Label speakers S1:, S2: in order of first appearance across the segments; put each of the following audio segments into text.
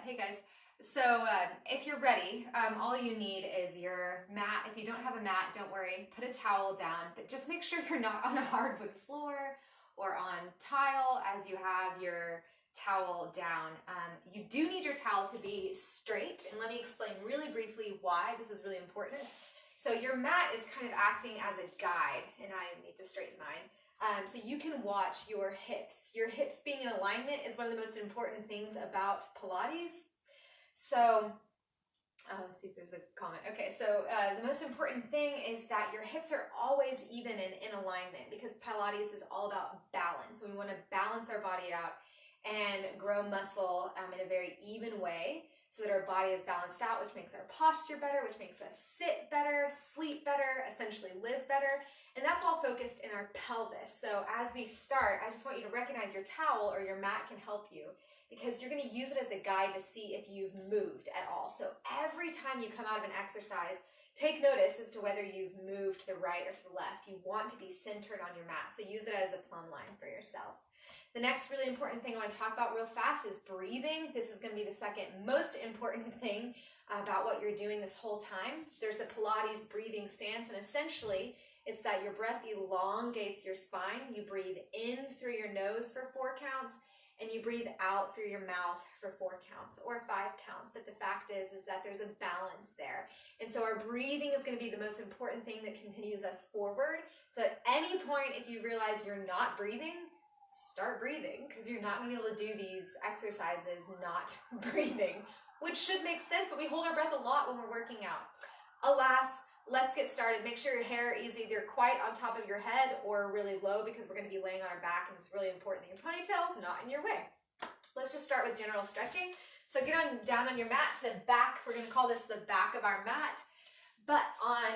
S1: Hey guys. If you're ready, all you need is your mat. If you don't have a mat, don't worry, put a towel down, but just make sure you're not on a hardwood floor or on tile as you have your towel down. You do need your towel to be straight, and let me explain really briefly why this is really important. So your mat is kind of acting as a guide, and I need to straighten mine. So you can watch your hips. Your hips being in alignment is one of the most important things about Pilates. So, let's see if there's a comment. Okay, so the most important thing is that your hips are always even and in alignment, because Pilates is all about balance. We want to balance our body out and grow muscle in a very even way so that our body is balanced out, which makes our posture better, which makes us sit better, sleep better, essentially live better. And that's all focused in our pelvis. So as we start, I just want you to recognize your towel or your mat can help you, because you're going to use it as a guide to see if you've moved at all. So every time you come out of an exercise, take notice as to whether you've moved to the right or to the left. You want to be centered on your mat, so use it as a plumb line for yourself. The next really important thing I want to talk about real fast is breathing. This is going to be the second most important thing about what you're doing this whole time. There's a Pilates breathing stance, and essentially it's that your breath elongates your spine. You breathe in through your nose for 4 counts, and you breathe out through your mouth for 4 counts or 5 counts. But the fact is that there's a balance there. And so our breathing is going to be the most important thing that continues us forward. So at any point, if you realize you're not breathing, start breathing, because you're not going to be able to do these exercises not breathing, which should make sense, but we hold our breath a lot when we're working out. Alas, let's get started. Make sure your hair is either quite on top of your head or really low, because we're going to be laying on our back, and it's really important that your ponytail's not in your way. Let's just start with general stretching. So get down on your mat to the back. We're going to call this the back of our mat, but on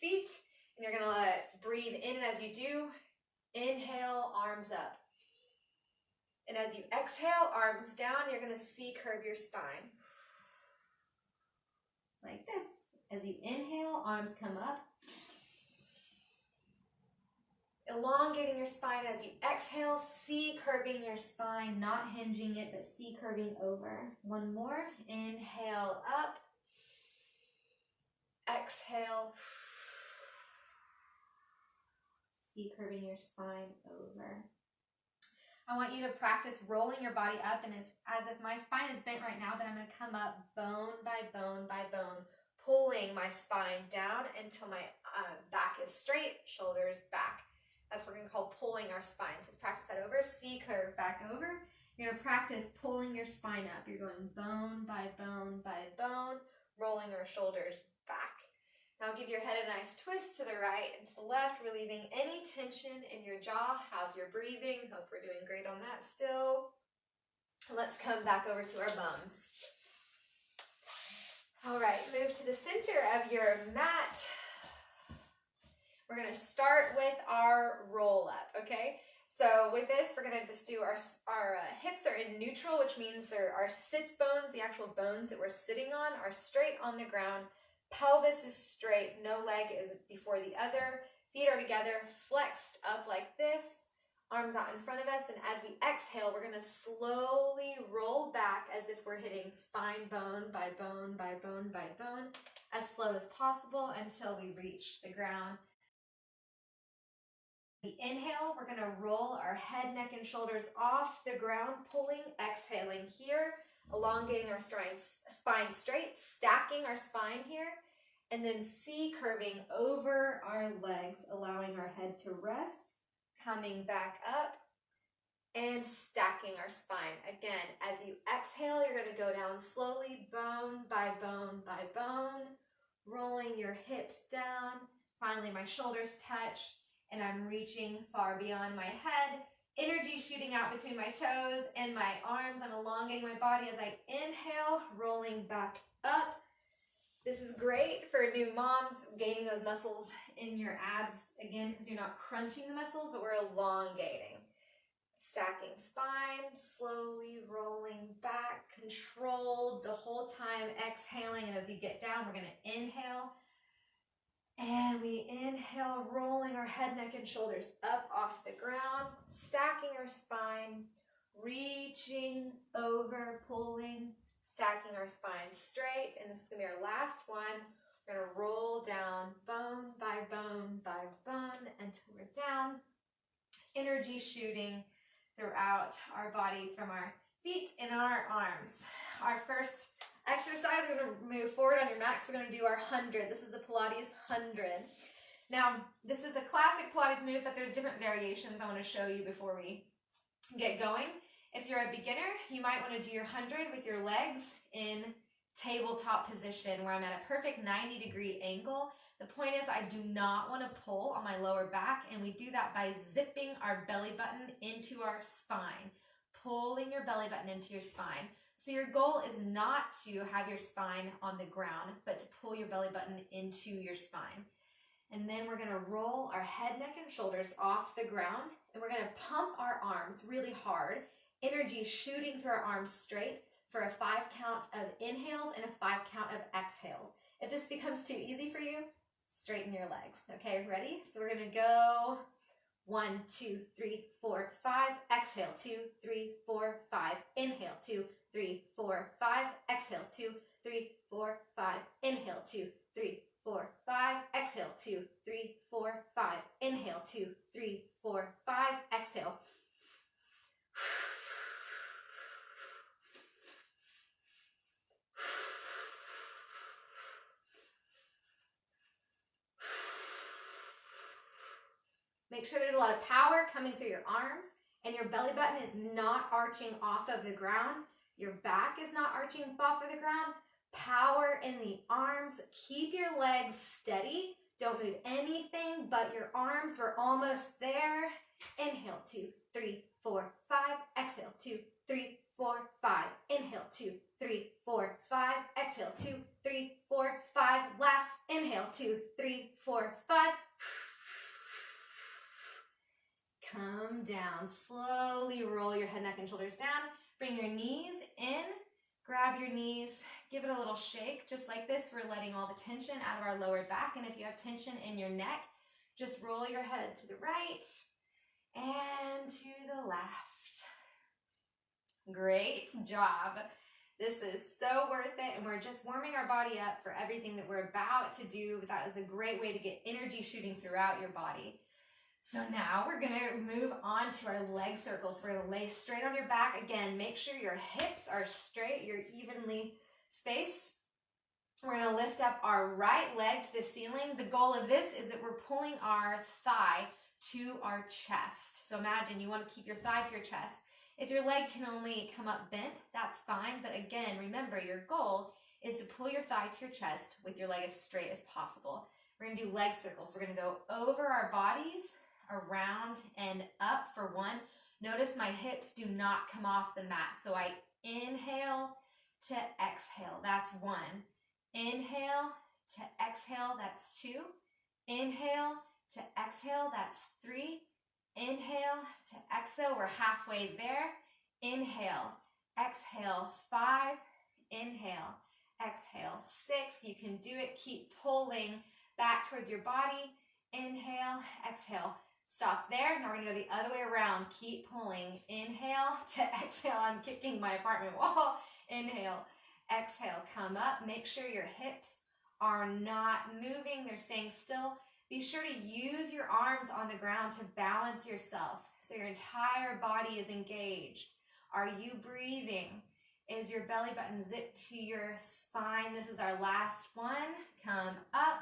S1: feet, and you're going to breathe in, and as you do, inhale, arms up. And as you exhale, arms down, you're going to C-curve your spine. Like this. As you inhale, arms come up. Elongating your spine. As you exhale, C-curving your spine, not hinging it, but C-curving over. One more. Inhale up. Exhale. C-curving your spine over. I want you to practice rolling your body up, and it's as if my spine is bent right now, but I'm going to come up bone by bone by bone, pulling my spine down until my back is straight, shoulders back. That's what we're going to call pulling our spine. So let's practice that over. C-curve back over. You're going to practice pulling your spine up. You're going bone by bone by bone, rolling our shoulders back. Now give your head a nice twist to the right and to the left, relieving any tension in your jaw. How's your breathing? Hope we're doing great on that still. Let's come back over to our bones. All right, move to the center of your mat. We're going to start with our roll up, okay? So with this, we're going to just do our hips are in neutral, which means our sits bones, the actual bones that we're sitting on, are straight on the ground. Pelvis is straight, no leg is before the other. Feet are together, flexed up like this. Arms out in front of us, and as we exhale, we're going to slowly roll back as if we're hitting spine bone by bone by bone by bone, as slow as possible until we reach the ground. We inhale, we're going to roll our head, neck, and shoulders off the ground, pulling, exhaling here, elongating our spine straight, stacking our spine here, and then C-curving over our legs, allowing our head to rest, coming back up, and stacking our spine. Again, as you exhale, you're going to go down slowly, bone by bone by bone, rolling your hips down. Finally, my shoulders touch, and I'm reaching far beyond my head. Energy shooting out between my toes and my arms. I'm elongating my body as I inhale, rolling back up. This is great for new moms, gaining those muscles in your abs, again, because you're not crunching the muscles, but we're elongating. Stacking spine, slowly rolling back, controlled the whole time, exhaling, and as you get down, we're going to inhale. And we inhale, rolling our head, neck, and shoulders up off the ground, stacking our spine, reaching over, pulling, stacking our spine straight. And this is gonna be our last one. We're gonna roll down bone by bone by bone until we're down. Energy shooting throughout our body from our feet and our arms. Our first exercise, we're gonna move forward on your mat. So we're gonna do our 100. This is the Pilates 100. Now, this is a classic Pilates move, but there's different variations I wanna show you before we get going. If you're a beginner, you might wanna do your 100 with your legs in tabletop position where I'm at a perfect 90-degree angle. The point is I do not want to pull on my lower back, and we do that by zipping our belly button into our spine, pulling your belly button into your spine. So your goal is not to have your spine on the ground, but to pull your belly button into your spine. And then we're going to roll our head, neck, and shoulders off the ground, and we're going to pump our arms really hard, energy shooting through our arms straight for a 5 count of inhales and a 5 count of exhales. If this becomes too easy for you, straighten your legs. Okay, ready? So we're gonna go 1, 2, 3, 4, 5. Exhale, 2, 3, 4, 5. Inhale, 2, 3, 4, 5. Exhale, 2, 3, 4, 5. Inhale, 2, 3, 4, 5. Exhale, 2, 3, 4, 5. Inhale, 2, 3, 4, 5. Exhale. Make sure there's a lot of power coming through your arms and your belly button is not arching off of the ground. Your back is not arching off of the ground. Power in the arms. Keep your legs steady. Don't move anything but your arms. We're almost there. Inhale, 2, 3, 4, 5. Exhale, 2, 3, 4, 5. Inhale, 2, 3, 4, 5. Exhale, 2, 3, 4, 5. Last inhale, 2, 3, 4, 5. Come down. Slowly roll your head, neck, and shoulders down. Bring your knees in. Grab your knees. Give it a little shake. Just like this, we're letting all the tension out of our lower back. And if you have tension in your neck, just roll your head to the right and to the left. Great job. This is so worth it. And we're just warming our body up for everything that we're about to do. That is a great way to get energy shooting throughout your body. So now we're going to move on to our leg circles. We're going to lay straight on your back. Again, make sure your hips are straight, you're evenly spaced. We're going to lift up our right leg to the ceiling. The goal of this is that we're pulling our thigh to our chest. So imagine you want to keep your thigh to your chest. If your leg can only come up bent, that's fine. But again, remember your goal is to pull your thigh to your chest with your leg as straight as possible. We're going to do leg circles. We're going to go over our bodies, around and up for 1. Notice my hips do not come off the mat. So I inhale to exhale. That's 1. Inhale to exhale. That's 2. Inhale to exhale. That's 3. Inhale to exhale. We're halfway there. Inhale, exhale. 5. Inhale, exhale. 6. You can do it. Keep pulling back towards your body. Inhale, exhale. Stop there. Now we're going to go the other way around. Keep pulling. Inhale to exhale. I'm kicking my apartment wall. Inhale, exhale. Come up. Make sure your hips are not moving. They're staying still. Be sure to use your arms on the ground to balance yourself so your entire body is engaged. Are you breathing? Is your belly button zipped to your spine? This is our last one. Come up.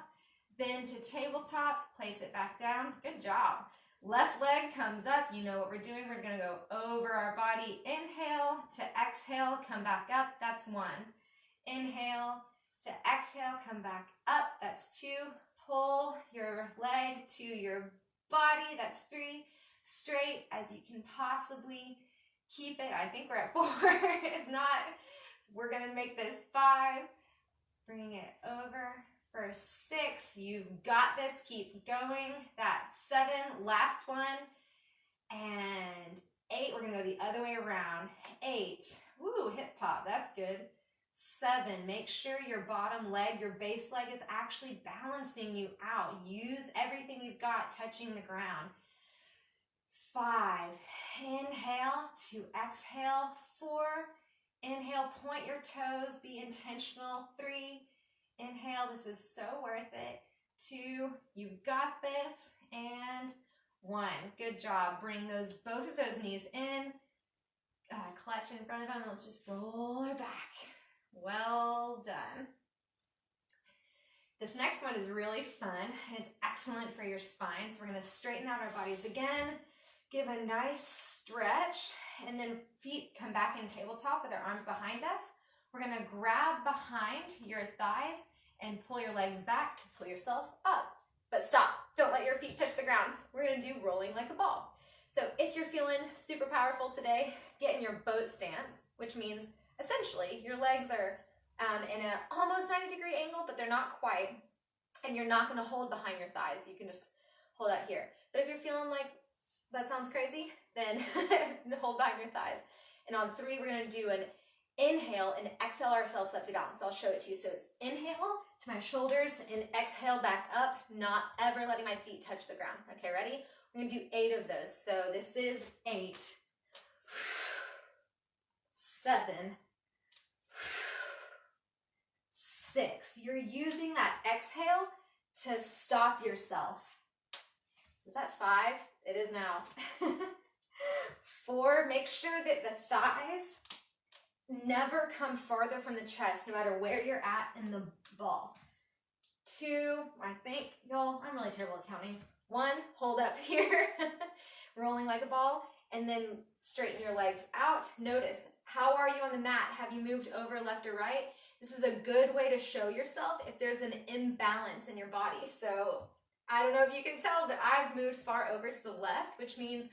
S1: Bend to tabletop. Place it back down. Good job. Left leg comes up. You know what we're doing. We're going to go over our body. Inhale to exhale. Come back up. That's 1. Inhale to exhale. Come back up. That's 2. Pull your leg to your body. That's 3. Straight as you can possibly keep it. I think we're at 4. If not, we're going to make this 5. Bring it over. For 6, you've got this. Keep going. That's 7. Last one. And 8. We're going to go the other way around. 8. Woo, hip pop. That's good. 7. Make sure your bottom leg, your base leg, is actually balancing you out. Use everything you've got touching the ground. 5. Inhale to exhale. 4. Inhale, point your toes, be intentional. 3. Inhale, this is so worth it. 2, you've got this. And 1. Good job. Bring both of those knees in. Clutch in front of them. Let's just roll her back. Well done. This next one is really fun, and it's excellent for your spine. So we're going to straighten out our bodies again. Give a nice stretch, and then feet come back in tabletop with our arms behind us. We're going to grab behind your thighs and pull your legs back to pull yourself up. But stop. Don't let your feet touch the ground. We're going to do rolling like a ball. So if you're feeling super powerful today, get in your boat stance, which means essentially your legs are in an almost 90-degree angle, but they're not quite. And you're not going to hold behind your thighs. You can just hold out here. But if you're feeling like that sounds crazy, then hold behind your thighs. And on 3, we're going to do an inhale and exhale ourselves up to balance. So I'll show it to you. So it's inhale to my shoulders and exhale back up, not ever letting my feet touch the ground. Okay, ready? We're going to do 8 of those. So this is 8, 7, 6. You're using that exhale to stop yourself. Is that 5? It is now. 4, make sure that the thighs never come farther from the chest, no matter where you're at in the ball. 2, I think, y'all, I'm really terrible at counting. 1, hold up here, rolling like a ball, and then straighten your legs out. Notice, how are you on the mat? Have you moved over left or right? This is a good way to show yourself if there's an imbalance in your body. So I don't know if you can tell, but I've moved far over to the left, which means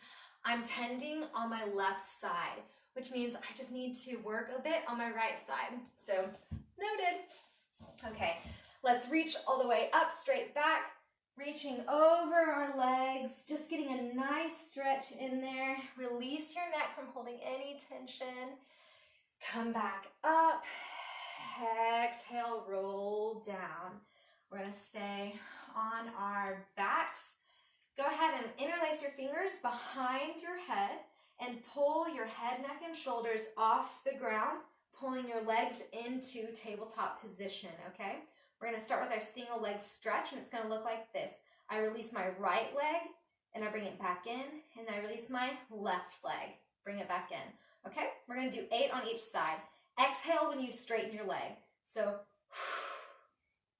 S1: I'm tending on my left side, which means I just need to work a bit on my right side. So noted. Okay, let's reach all the way up, straight back, reaching over our legs, just getting a nice stretch in there. Release your neck from holding any tension. Come back up. Exhale, roll down. We're going to stay on our backs. Go ahead and interlace your fingers behind your head and pull your head, neck, and shoulders off the ground, pulling your legs into tabletop position, okay? We're going to start with our single leg stretch, and it's going to look like this. I release my right leg, and I bring it back in, and I release my left leg, bring it back in, okay? We're going to do 8 on each side. Exhale when you straighten your leg. So,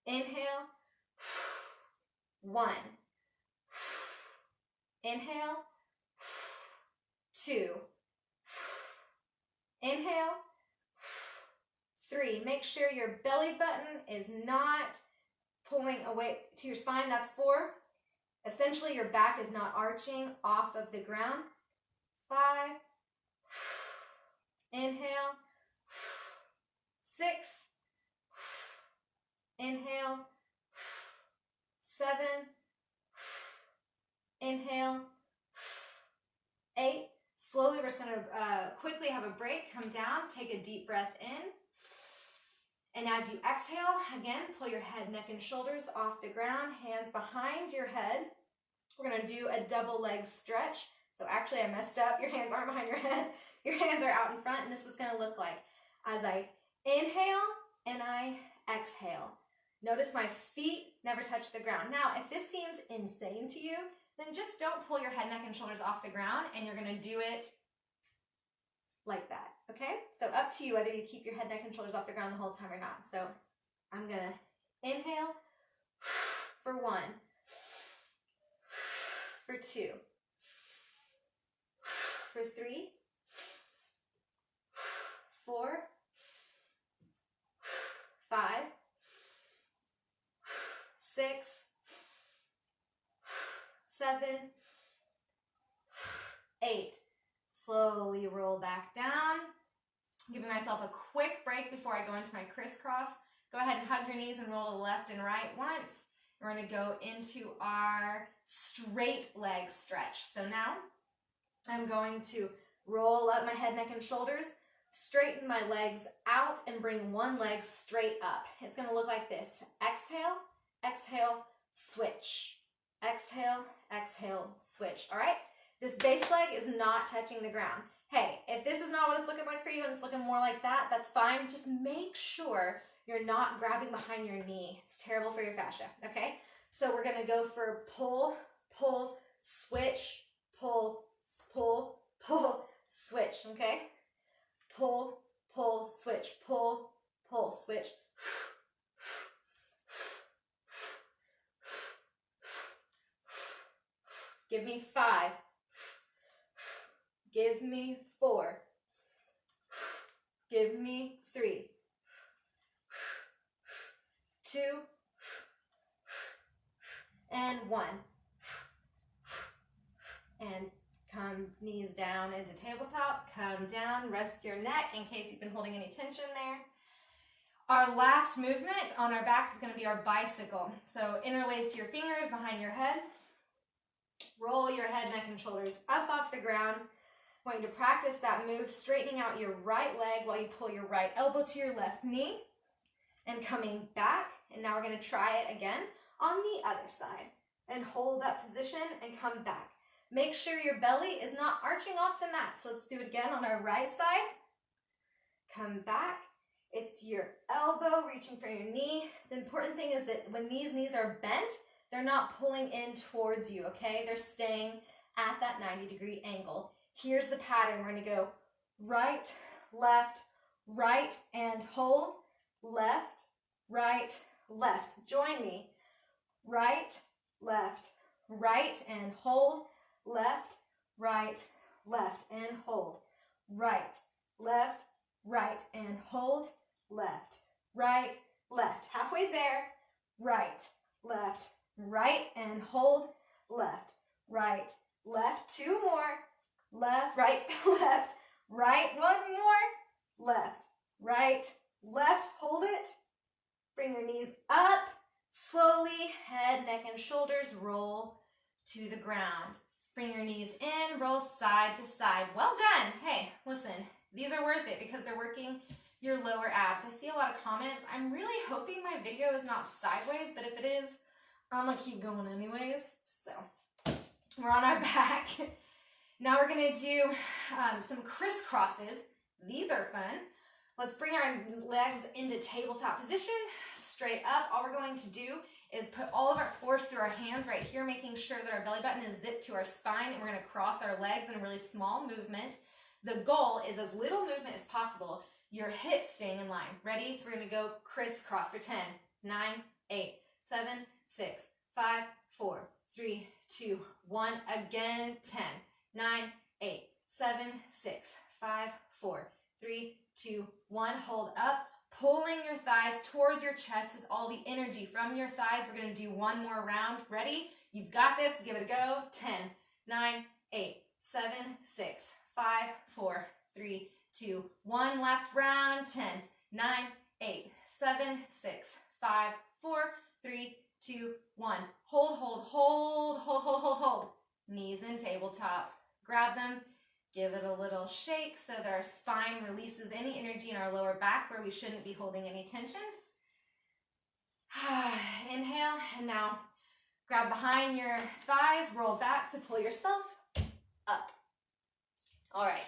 S1: inhale, 1, inhale, 2, inhale, 3. Make sure your belly button is not pulling away to your spine. That's 4. Essentially, your back is not arching off of the ground. 5, inhale, 6, inhale, 7, inhale, 8. Slowly, we're just going to quickly have a break, come down, take a deep breath in. And as you exhale, again, pull your head, neck, and shoulders off the ground, hands behind your head. We're going to do a double leg stretch. So actually, I messed up. Your hands aren't behind your head. Your hands are out in front, and this is what it's going to look like as I inhale and I exhale. Notice my feet never touch the ground. Now, if this seems insane to you, then just don't pull your head, neck, and shoulders off the ground, and you're going to do it like that, okay? So up to you whether you keep your head, neck, and shoulders off the ground the whole time or not. So I'm going to inhale for 1, for 2, for 3, 4, 5, 6, 7, 8. Slowly roll back down. Giving myself a quick break before I go into my crisscross. Go ahead and hug your knees and roll to the left and right once. We're going to go into our straight leg stretch. So now I'm going to roll up my head, neck, and shoulders, straighten my legs out, and bring one leg straight up. It's going to look like this. Exhale, exhale, switch. Exhale, exhale, switch. All right? This base leg is not touching the ground. Hey, if this is not what it's looking like for you and it's looking more like that, that's fine. Just make sure you're not grabbing behind your knee. It's terrible for your fascia, okay? So we're gonna go for pull, pull, switch, pull, pull, pull, switch, okay? Pull, pull, switch, pull, pull, switch. Give me 5. Give me 4. Give me 3. 2. And 1. And come knees down into tabletop. Come down, rest your neck in case you've been holding any tension there. Our last movement on our back is going to be our bicycle. So interlace your fingers behind your head. Roll your head, neck, and shoulders up off the ground. I want you to practice that move, straightening out your right leg while you pull your right elbow to your left knee and coming back. And now we're going to try it again on the other side and hold that position and come back. Make sure your belly is not arching off the mat. So let's do it again on our right side. Come back. It's your elbow reaching for your knee. The important thing is that when these knees are bent, they're not pulling in towards you, okay? They're staying at that 90-degree angle. Here's the pattern. We're going to go right, left, right, and hold. Left, right, left. Join me. Right, left, right, and hold. Left, right, left, and hold. Right, left, right, and hold. Left, right, left. Halfway there. Right, left, right, and hold. Left, right, left. 2 more. Left, right, left, right. 1 more. Left, right, left. Hold it. Bring your knees up. Slowly, head, neck, and shoulders roll to the ground. Bring your knees in, roll side to side. Well done. Hey, listen, these are worth it because they're working your lower abs. I see a lot of comments. I'm really hoping my video is not sideways, but if it is, I'm gonna keep going anyways. So we're on our back. Now we're gonna do some crisscrosses. These are fun. Let's bring our legs into tabletop position, straight up. All we're going to do is put all of our force through our hands right here, making sure that our belly button is zipped to our spine, and we're gonna cross our legs in a really small movement. The goal is as little movement as possible, your hips staying in line. Ready? So we're gonna go crisscross for 10, 9, 8, 7, 6, 5, 4, 3, 2, 1. Again, 10, 9, 8, 7, 6, 5, 4, 3, 2, 1. Hold up, pulling your thighs towards your chest with all the energy from your thighs. We're going to do one more round. Ready? You've got this. Give it a go. 10, 9, 8, 7, 6, 5, 4, 3, 2, 1. Last round. 10, 9, 8, 7, 6, 5, 4, 3, 2, 1. Hold, hold, hold, hold, hold, hold, hold. Knees in tabletop. Grab them. Give it a little shake so that our spine releases any energy in our lower back where we shouldn't be holding any tension. Inhale, and now grab behind your thighs, roll back to pull yourself up. All right,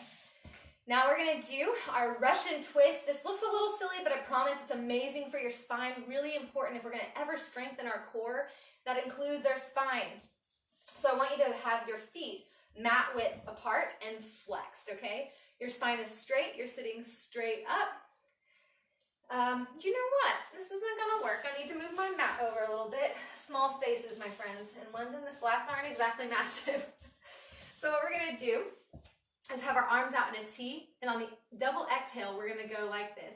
S1: now we're gonna do our Russian twist. This looks a little silly, but I promise it's amazing for your spine, really important if we're gonna ever strengthen our core. That includes our spine. So I want you to have your feet mat width apart and flexed, okay? Your spine is straight, you're sitting straight up. You know what? This isn't gonna work. I need to move my mat over a little bit. Small spaces, my friends. In London, the flats aren't exactly massive. So what we're gonna do is have our arms out in a T, and on the double exhale, we're gonna go like this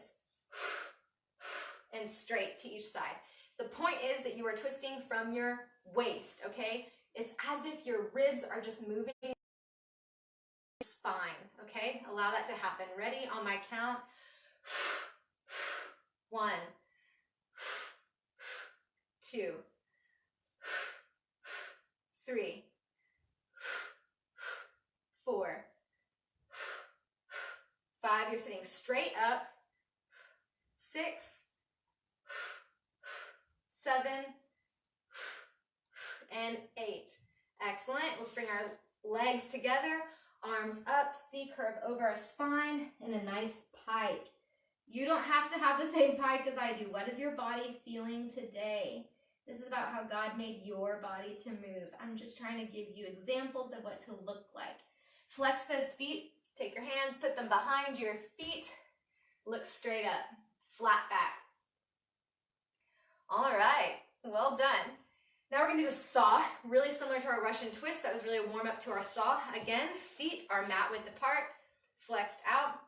S1: and straight to each side. The point is that you are twisting from your waist, okay? It's as if your ribs are just moving spine, okay? Allow that to happen. Ready? On my count. 1, 2, 3, 4, 5. You're sitting straight up. 6, 7, and 8. Excellent. Let's bring our Legs together, arms up, C curve over our spine, and a nice pike. You don't have to have the same pike as I do. What is your body feeling today? This is about how God made your body to move. I'm just trying to give you examples of what to look like. Flex those feet. Take your hands, put them behind your feet. Look straight up, flat back. All right, well done. Now we're gonna do the saw, really similar to our Russian twist. That was really a warm up to our saw. Again, feet are mat width apart, flexed out.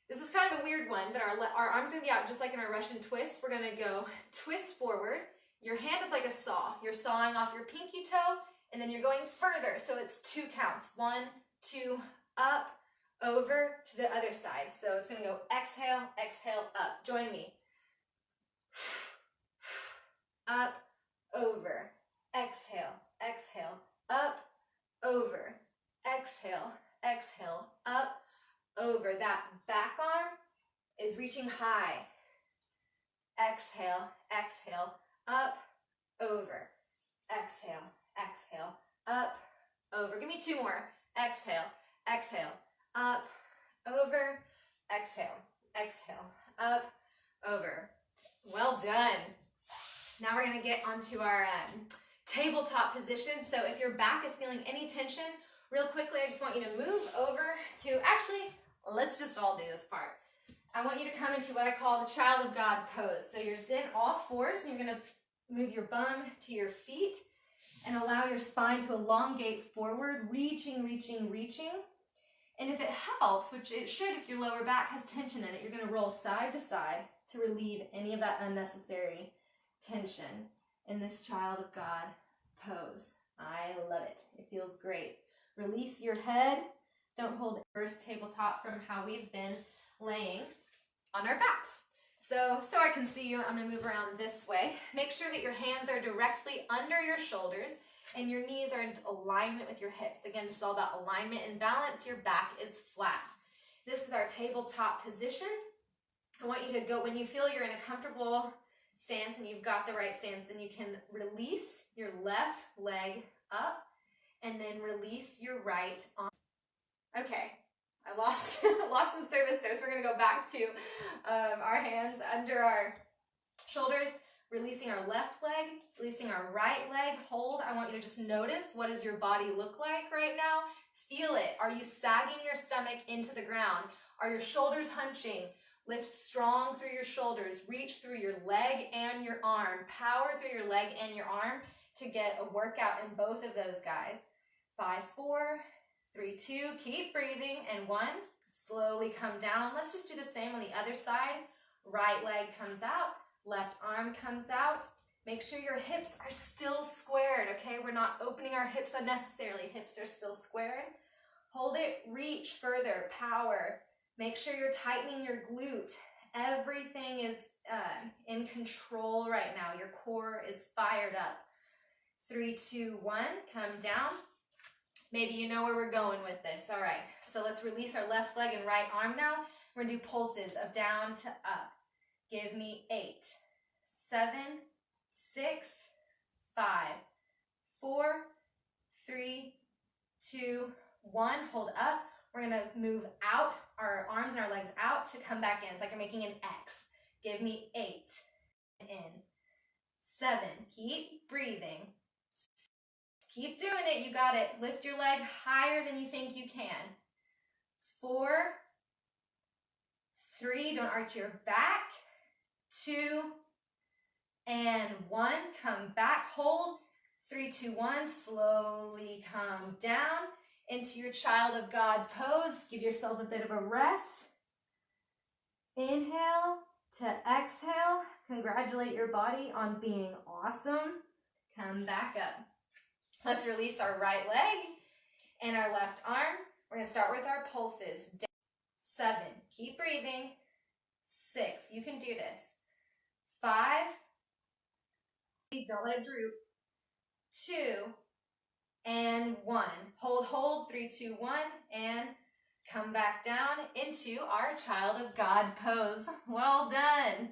S1: This is kind of a weird one, but our arms are gonna be out just like in our Russian twist. We're gonna go twist forward. Your hand is like a saw. You're sawing off your pinky toe, and then you're going further. So it's 2 counts. 1, 2, up, over to the other side. So it's gonna go exhale, exhale, up. Join me. Up, over, exhale, exhale, up, over, exhale, exhale, up, over. That back arm is reaching high. Exhale, exhale, up, over, exhale, exhale, up, over. Give me 2 more. Exhale, exhale, up, over, exhale, exhale, up, over. Well done. Now we're gonna get onto our tabletop position. So if your back is feeling any tension, real quickly, I just want you to move over to, actually, let's just all do this part. I want you to come into what I call the child of God pose. So you're in all fours, and you're gonna move your bum to your feet and allow your spine to elongate forward, reaching, reaching, reaching. And if it helps, which it should if your lower back has tension in it, you're gonna roll side to side to relieve any of that unnecessary tension in this child of God pose. I love it. It feels great. Release your head. Don't hold first tabletop from how we've been laying on our backs. So I can see you, I'm gonna move around this way. Make sure that your hands are directly under your shoulders and your knees are in alignment with your hips. Again, this is all about alignment and balance. Your back is flat. This is our tabletop position. I want you to go, when you feel you're in a comfortable stance and you've got the right stance, then you can release your left leg up and then release your right arm. Okay, I lost some service there, so we're gonna go back to our hands under our shoulders, releasing our left leg, releasing our right leg. Hold. I want you to just notice, what does your body look like right now? Feel it. Are you sagging your stomach into the ground? Are your shoulders hunching? Lift strong through your shoulders. Reach through your leg and your arm. Power through your leg and your arm to get a workout in both of those guys. 5, 4, 3, 2. Keep breathing. And 1. Slowly come down. Let's just do the same on the other side. Right leg comes out. Left arm comes out. Make sure your hips are still squared, okay? We're not opening our hips unnecessarily. Hips are still squared. Hold it. Reach further. Power. Make sure you're tightening your glute. Everything is in control right now. Your core is fired up. 3, 2, 1. Come down. Maybe you know where we're going with this. All right. So let's release our left leg and right arm now. We're going to do pulses of down to up. Give me 8, 7, 6, 5, 4, 3, 2, 1. Hold up. We're going to move out, our arms and our legs out to come back in. It's like you're making an X. Give me 8. In. 7. Keep breathing. Keep doing it. You got it. Lift your leg higher than you think you can. 4, 3. Don't arch your back. 2, and 1. Come back. Hold. 3, 2, 1. Slowly come down into your child of God pose. Give yourself a bit of a rest. Inhale to exhale. Congratulate your body on being awesome. Come back up. Let's release our right leg and our left arm. We're going to start with our pulses. 7. Keep breathing. 6. You can do this. 5. Don't let it droop. 2. And 1. Hold. 3, 2, 1. And come back down into our child of God pose. Well done.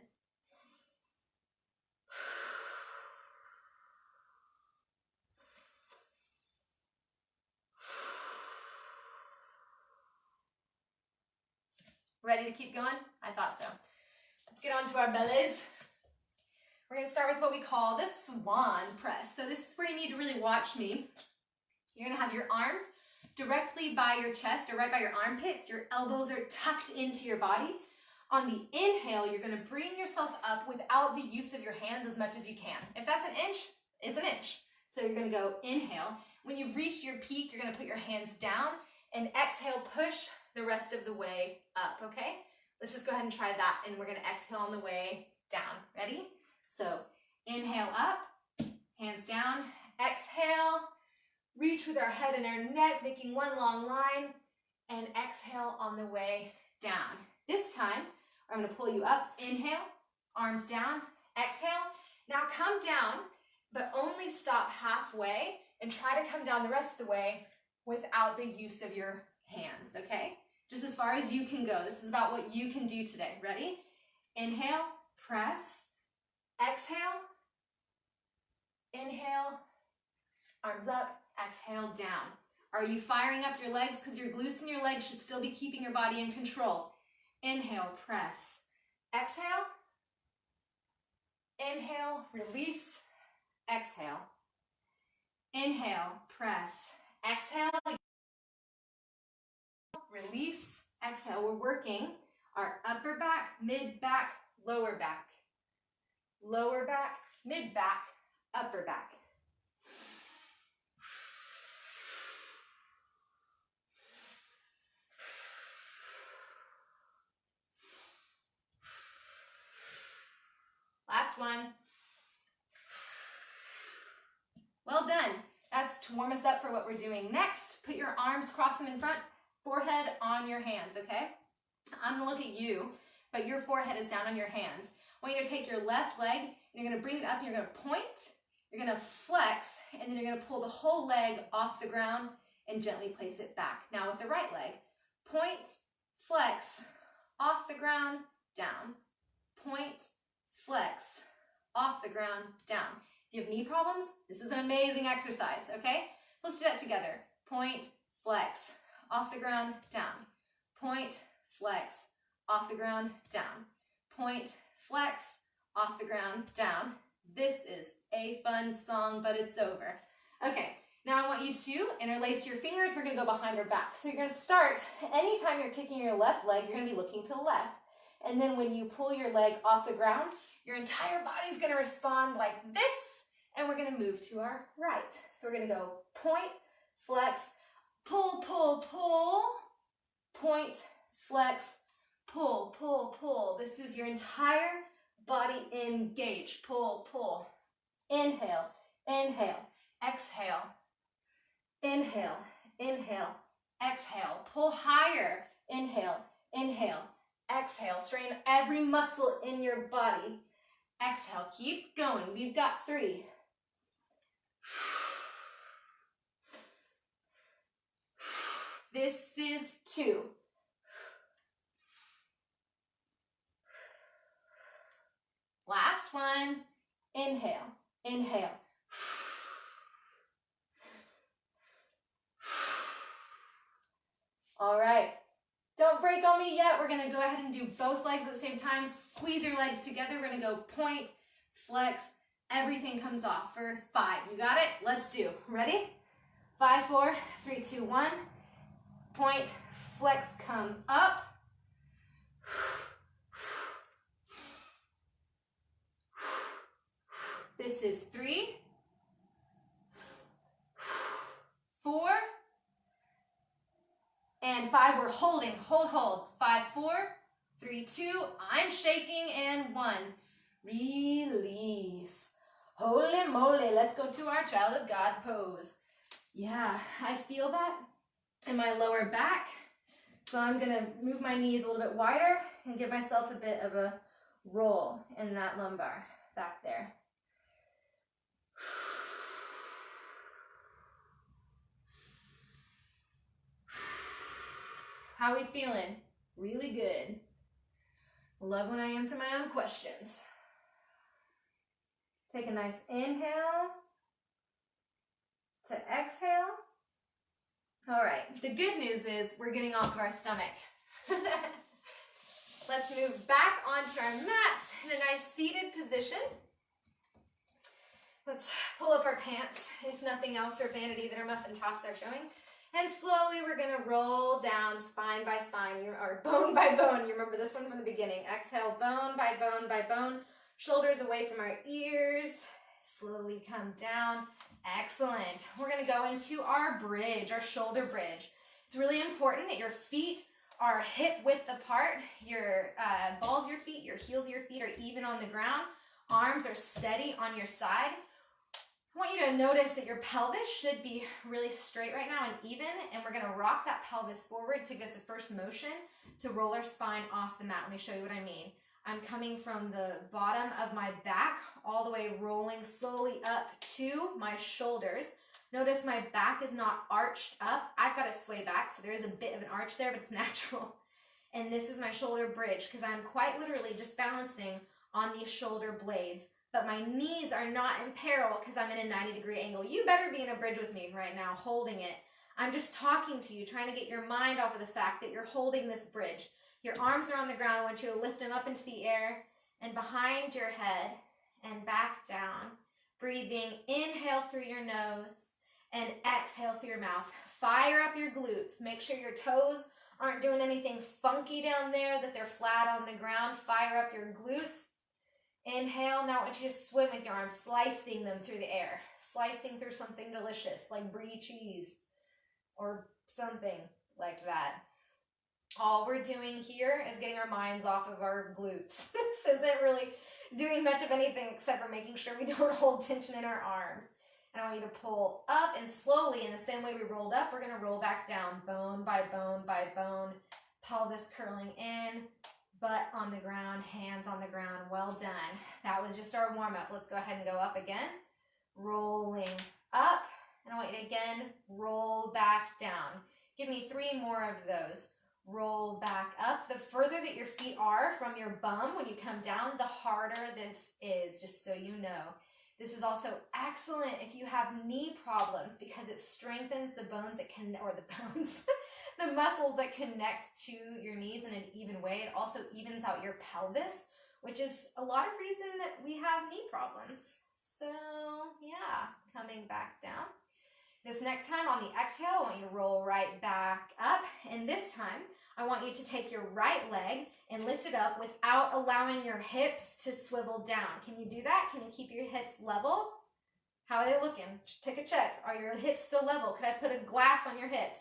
S1: Ready to keep going? I thought so. Let's get on to our bellies. We're gonna start with what we call the swan press. So this is where you need to really watch me. You're gonna have your arms directly by your chest or right by your armpits. Your elbows are tucked into your body. On the inhale, you're gonna bring yourself up without the use of your hands as much as you can. If that's an inch, it's an inch. So you're gonna go inhale. When you've reached your peak, you're gonna put your hands down and exhale, push the rest of the way up, okay? Let's just go ahead and try that, and we're gonna exhale on the way down. Ready? So inhale up, hands down, exhale, reach with our head and our neck, making one long line, and exhale on the way down. This time, I'm gonna pull you up, inhale, arms down, exhale. Now come down, but only stop halfway and try to come down the rest of the way without the use of your hands, okay? Just as far as you can go. This is about what you can do today. Ready? Inhale, press, exhale, inhale, arms up, exhale, down. Are you firing up your legs? Because your glutes and your legs should still be keeping your body in control. Inhale, press, exhale, inhale, release, exhale, inhale, press, exhale, release, exhale. We're working our upper back, mid back, lower back, mid back, upper back. Last one. Well done. That's to warm us up for what we're doing next. Put your arms, cross them in front, forehead on your hands, okay? I'm gonna look at you, but your forehead is down on your hands. I want you to take your left leg, and you're gonna bring it up, and you're gonna point, you're gonna flex, and then you're gonna pull the whole leg off the ground and gently place it back. Now with the right leg, point, flex, off the ground, down. Point, flex, off the ground, down. If you have knee problems, this is an amazing exercise, okay? Let's do that together. Point, flex, off the ground, down. Point, flex, off the ground, down. Point, flex, off the ground, down. This is a fun song, but it's over. Okay, now I want you to interlace your fingers. We're gonna go behind our back. So you're gonna start, anytime you're kicking your left leg, you're gonna be looking to the left. And then when you pull your leg off the ground, your entire body's gonna respond like this, and we're gonna move to our right. So we're gonna go point, flex, pull, pull, pull, point, flex, pull, pull, pull. This is your entire body engaged. Pull, pull. Inhale, inhale, exhale. Inhale, inhale, exhale. Pull higher. Inhale, inhale, exhale. Strain every muscle in your body. Exhale, keep going. We've got 3. This is 2. Last one. Inhale, inhale. All right. Don't break on me yet. We're gonna go ahead and do both legs at the same time. Squeeze your legs together. We're gonna go point, flex, everything comes off for 5. You got it? Let's do. Ready? 5, 4, 3, 2, 1. Point, flex, come up. This is 3, 4, and 5. We're holding. Hold, hold. 5, 4, 3, 2. I'm shaking, and 1. Release. Holy moly. Let's go to our Child of God pose. Yeah, I feel that in my lower back. So I'm going to move my knees a little bit wider and give myself a bit of a roll in that lumbar back there. How are we feeling? Really good. Love when I answer my own questions. Take a nice inhale to exhale. All right, the good news is we're getting off of our stomach. Let's move back onto our mats in a nice seated position. Let's pull up our pants, if nothing else for vanity that our muffin tops are showing. And slowly we're gonna roll down spine by spine, or bone by bone. You remember this one from the beginning. Exhale, bone by bone by bone. Shoulders away from our ears. Slowly come down. Excellent. We're gonna go into our bridge, our shoulder bridge. It's really important that your feet are hip width apart. Your balls of your feet, your heels of your feet are even on the ground. Arms are steady on your side. I want you to notice that your pelvis should be really straight right now and even, and we're gonna rock that pelvis forward to get the first motion to roll our spine off the mat. Let me show you what I mean. I'm coming from the bottom of my back all the way rolling slowly up to my shoulders. Notice my back is not arched up. I've got to sway back, so there is a bit of an arch there, but it's natural. And this is my shoulder bridge because I'm quite literally just balancing on these shoulder blades. But my knees are not in peril because I'm in a 90-degree angle. You better be in a bridge with me right now, holding it. I'm just talking to you, trying to get your mind off of the fact that you're holding this bridge. Your arms are on the ground. I want you to lift them up into the air and behind your head and back down. Breathing, inhale through your nose and exhale through your mouth. Fire up your glutes. Make sure your toes aren't doing anything funky down there, that they're flat on the ground. Fire up your glutes. Inhale, now I want you to swim with your arms, slicing them through the air. Slicing through something delicious, like brie cheese or something like that. All we're doing here is getting our minds off of our glutes. This isn't really doing much of anything except for making sure we don't hold tension in our arms. And I want you to pull up and slowly, in the same way we rolled up, we're gonna roll back down, bone by bone by bone, pelvis curling in, butt on the ground, hands on the ground. Well done. That was just our warm-up. Let's go ahead and go up again. Rolling up. And I want you to again roll back down. Give me 3 more of those. Roll back up. The further that your feet are from your bum when you come down, the harder this is, just so you know. This is also excellent if you have knee problems because it strengthens the bones that can, or the bones, the muscles that connect to your knees in an even way. It also evens out your pelvis, which is a lot of reason that we have knee problems. So yeah, coming back down. This next time on the exhale, I want you to roll right back up. And this time, I want you to take your right leg and lift it up without allowing your hips to swivel down. Can you do that? Can you keep your hips level? How are they looking? Take a check. Are your hips still level? Could I put a glass on your hips?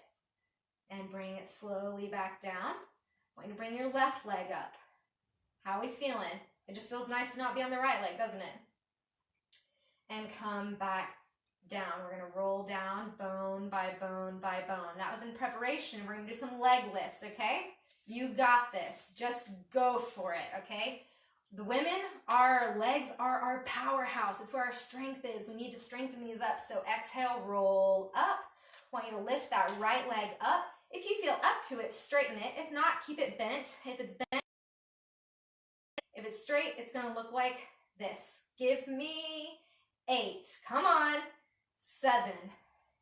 S1: And bring it slowly back down. I want you to bring your left leg up. How are we feeling? It just feels nice to not be on the right leg, doesn't it? And come back down. We're going to roll down bone by bone by bone. That was in preparation. We're going to do some leg lifts, okay? You got this. Just go for it, okay? The women, our legs are our powerhouse. It's where our strength is. We need to strengthen these up. So exhale, roll up. I want you to lift that right leg up. If you feel up to it, straighten it. If not, keep it bent. If it's bent, if it's straight, it's going to look like this. Give me 8. Come on. 7.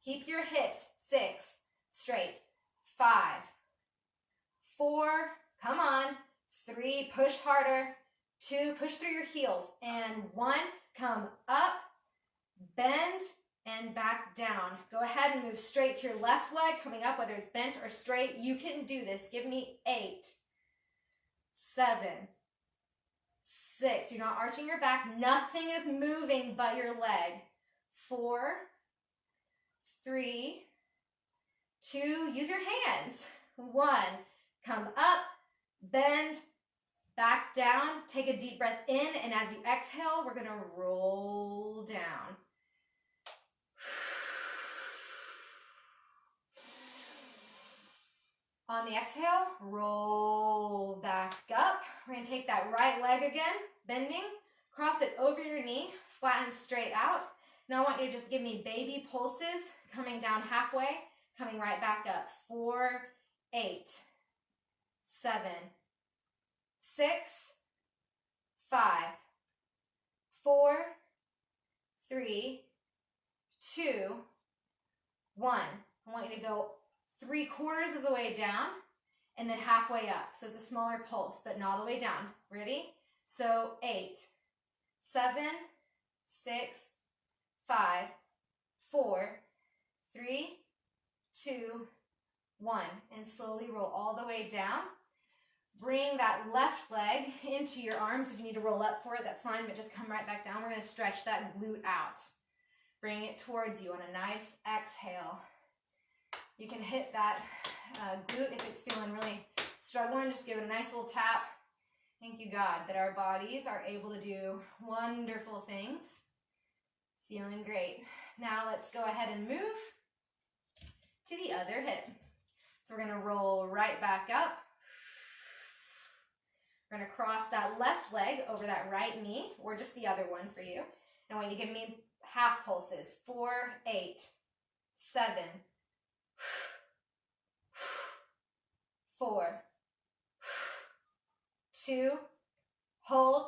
S1: Keep your hips. 6. Straight. 5. 4. Come on. 3. Push harder. 2. Push through your heels. And 1. Come up. Bend. And back down. Go ahead and move straight to your left leg, coming up, whether it's bent or straight. You can do this. Give me 8. 7. 6. You're not arching your back. Nothing is moving but your leg. 4. 3. 2. Use your hands. 1. Come up, bend, back down. Take a deep breath in, and as you exhale, we're going to roll down. On the exhale, roll back up. We're going to take that right leg again, bending, cross it over your knee, flatten straight out. Now I want you to just give me baby pulses, coming down halfway, coming right back up. 4, 8, 7, 6, 5, 4, 3, 2, 1. I want you to go 3/4 of the way down and then halfway up. So it's a smaller pulse, but not all the way down. Ready? So 8, 7, 6, 5, 4, 3, 2, 1. And slowly roll all the way down. Bring that left leg into your arms. If you need to roll up for it, that's fine, but just come right back down. We're going to stretch that glute out. Bring it towards you on a nice exhale. You can hit that glute if it's feeling really struggling. Just give it a nice little tap. Thank you, God, that our bodies are able to do wonderful things. Feeling great. Now let's go ahead and move to the other hip. So we're going to roll right back up. We're going to cross that left leg over that right knee, or just the other one for you. And I want you to give me half pulses. 4, 8, 7, 4, 2, hold,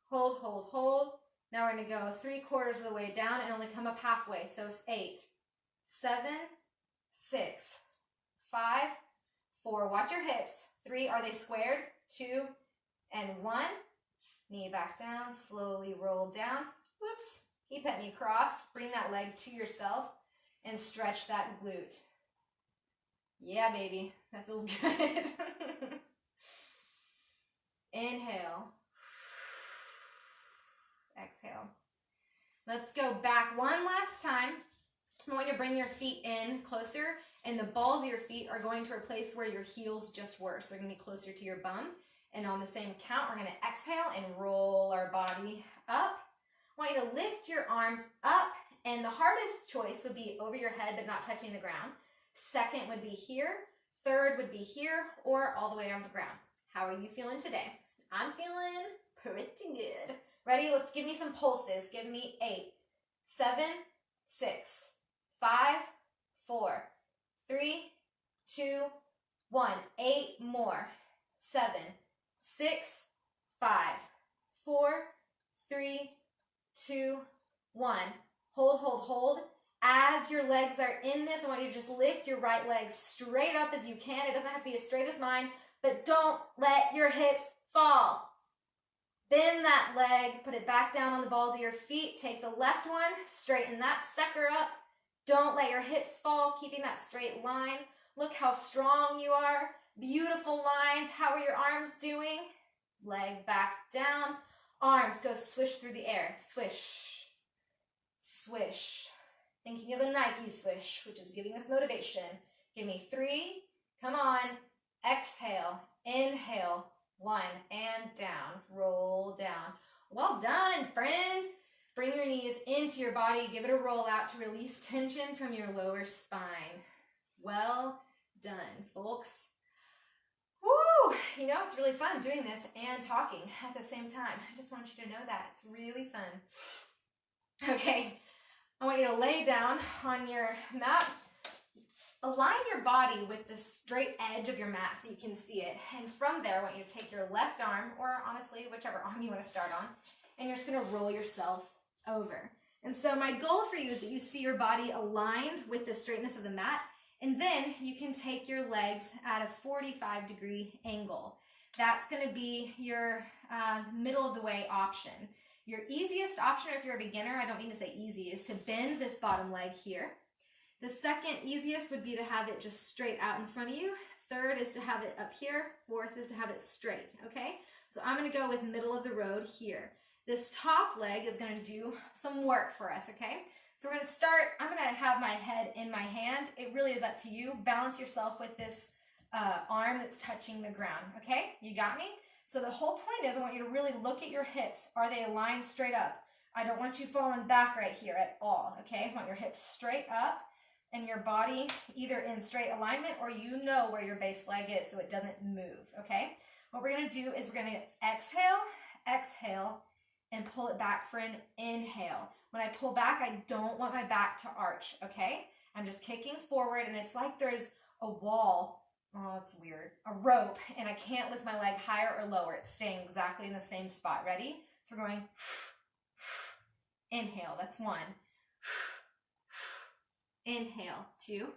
S1: hold, hold, hold. Now we're going to go 3/4 of the way down and only come up halfway. So it's 8, 7, 6, 5, 4. Watch your hips. 3, are they squared? 2, and 1. Knee back down, slowly roll down. Whoops. Keep that knee crossed. Bring that leg to yourself and stretch that glute. Yeah, baby. That feels good. Inhale. Exhale. Let's go back one last time. I want you to bring your feet in closer, and the balls of your feet are going to replace where your heels just were. So they're going to be closer to your bum. And on the same count, we're going to exhale and roll our body up. I want you to lift your arms up, and the hardest choice would be over your head but not touching the ground. Second would be here. Third would be here, or all the way on the ground. How are you feeling today? I'm feeling pretty good. Ready? Let's give me some pulses. Give me 8, 7, 6, 5, 4, 3, 2, 1. 8 more. 7, 6, 5, 4, 3, 2, 1. Hold, hold, hold. As your legs are in this, I want you to just lift your right leg straight up as you can. It doesn't have to be as straight as mine, but don't let your hips fall. Bend that leg, put it back down on the balls of your feet. Take the left one, straighten that sucker up. Don't let your hips fall, keeping that straight line. Look how strong you are. Beautiful lines. How are your arms doing? Leg back down. Arms go swish through the air. Swish, swish. Thinking of the Nike swish, which is giving us motivation. Give me 3. Come on. Exhale. Inhale. 1 and down. Roll down. Well done, friends. Bring your knees into your body. Give it a roll out to release tension from your lower spine. Well done, folks. Woo! You know, it's really fun doing this and talking at the same time. I just want you to know that. It's really fun. Okay, I want you to lay down on your mat. Align your body with the straight edge of your mat so you can see it. And from there, I want you to take your left arm, or honestly, whichever arm you want to start on, and you're just going to roll yourself over. And so my goal for you is that you see your body aligned with the straightness of the mat, and then you can take your legs at a 45-degree angle. That's going to be your middle of the way option. Your easiest option, if you're a beginner, I don't mean to say easy, is to bend this bottom leg here. The second easiest would be to have it just straight out in front of you. Third is to have it up here. Fourth is to have it straight, okay? So I'm going to go with middle of the road here. This top leg is going to do some work for us, okay? So we're going to start, I'm going to have my head in my hand. It really is up to you. Balance yourself with this arm that's touching the ground, okay? You got me? So the whole point is I want you to really look at your hips. Are they aligned straight up? I don't want you falling back right here at all, okay? I want your hips straight up and your body either in straight alignment, or you know where your base leg is so it doesn't move, okay? What we're going to do is we're going to exhale, exhale, and pull it back for an inhale. When I pull back, I don't want my back to arch, okay? I'm just kicking forward, and it's like there's a wall. Oh, it's weird. A rope, and I can't lift my leg higher or lower. It's staying exactly in the same spot. Ready? So we're going inhale. That's 1. Inhale. 2.